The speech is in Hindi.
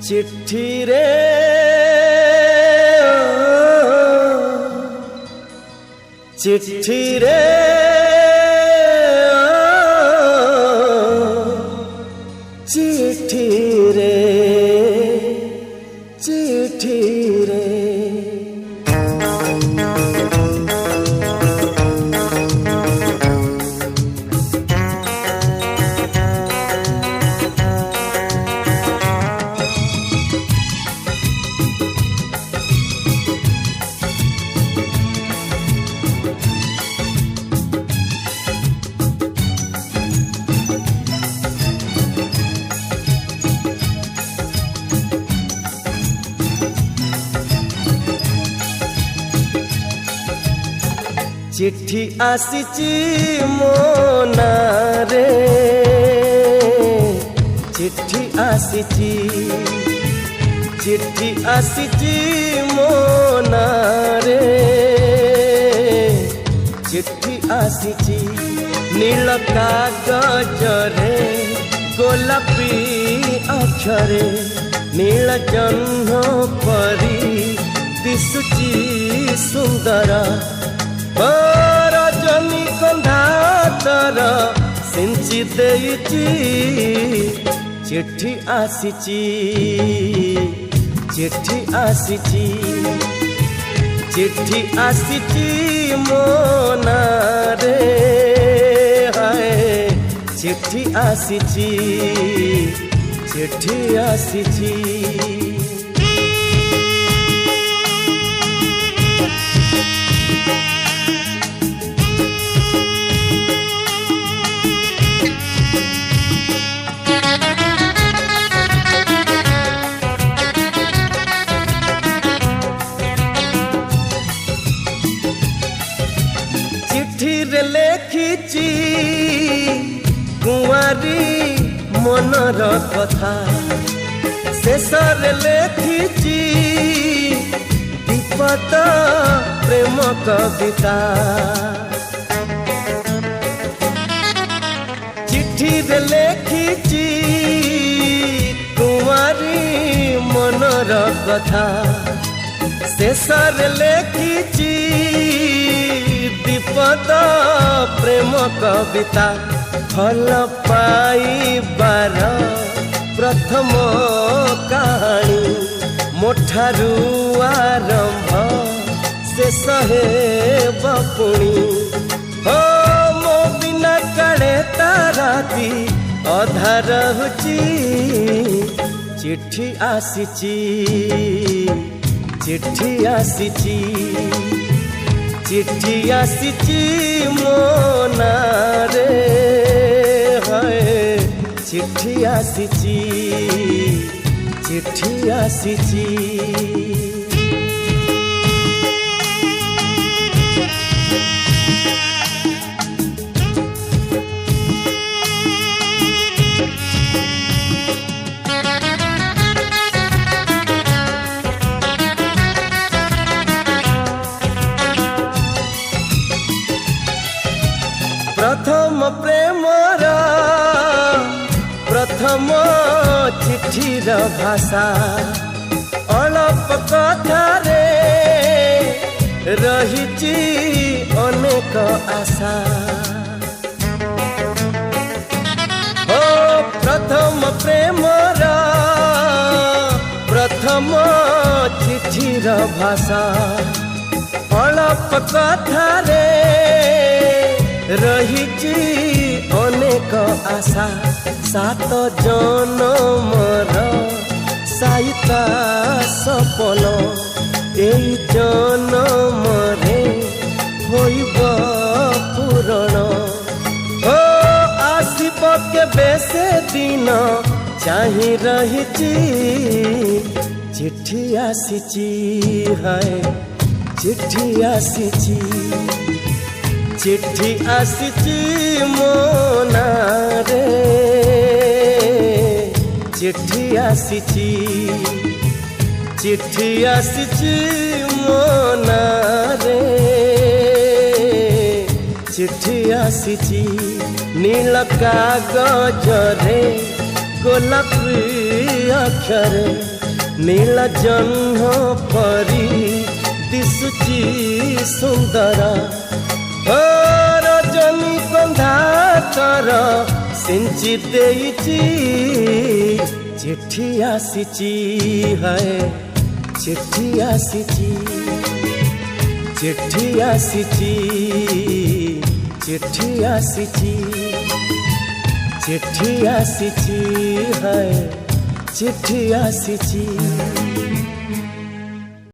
चिट्ठी रे चिट्ठी रे चिट्ठी रे चिट्ठी रे चिट्ठी आसीची मो नारे चिट्ठी आसीची चिट्ठी आसीची मो नारे चिट्ठी आसीची नील कागज रे गोलापी अक्षरे नील जह्न परी दिसुची सुंदर रजनी कंधा तर सिंची देइची चिट्ठी आसीची चिट्ठी आसीची चिट्ठी आसीची मो नारे हाय चिट्ठी आसीची चिट्ठी आसीची लेखिची कुंवारी मनर कथा शेषर लेखिची दीपत प्रेम कविता चिट्ठी लेखिची कुंवारी मनर कथा शेषर लेखिची दीपत प्रेम कविता फल पाइबार प्रथम कहानी मोठारू आरंभ शेष हेब पुणी हो मो बिना काले ताराती अधा रहुची चिट्ठी आसीची चिट्ठी आसीची चिट्ठी आसीची मो नारे हाय चिट्ठी आसीची चिट्ठी आसीची प्रथम प्रेमर प्रथम चिट्ठीर भाषा अलप कथारे रहिची अनेक आशा ओ प्रथम प्रेमर प्रथम चिट्ठीर भाषा अलप कथारे रहिची अनेक आशा सात जनमर साइता सपन एई जनमरे होइब पूरण हो आसिब केबे से दिन चाहि रहिची चिट्ठी आसीची हाय चिट्ठी आसीची चिट्ठी आसीची मो नारे चिट्ठी आसीची चिट्ठी आसीची मो नारे चिट्ठी आसीची नील कागज रे ଗୋଲାପୀ ଅକ୍ଷରେ ନୀଳ ଜହ୍ନ ପରି ଦିଶୁଛି ସୁନ୍ଦର ରଜନୀ କନ୍ଧା ତର ସିଞ୍ଚି ଦେଇଛି ଚିଠି ଆସିଛି ହାୟ ଚିଠି ଆସିଛି चिट्ठी आसीची चिट्ठी आसीची चिट्ठी आसीची है चिट्ठी आसीची।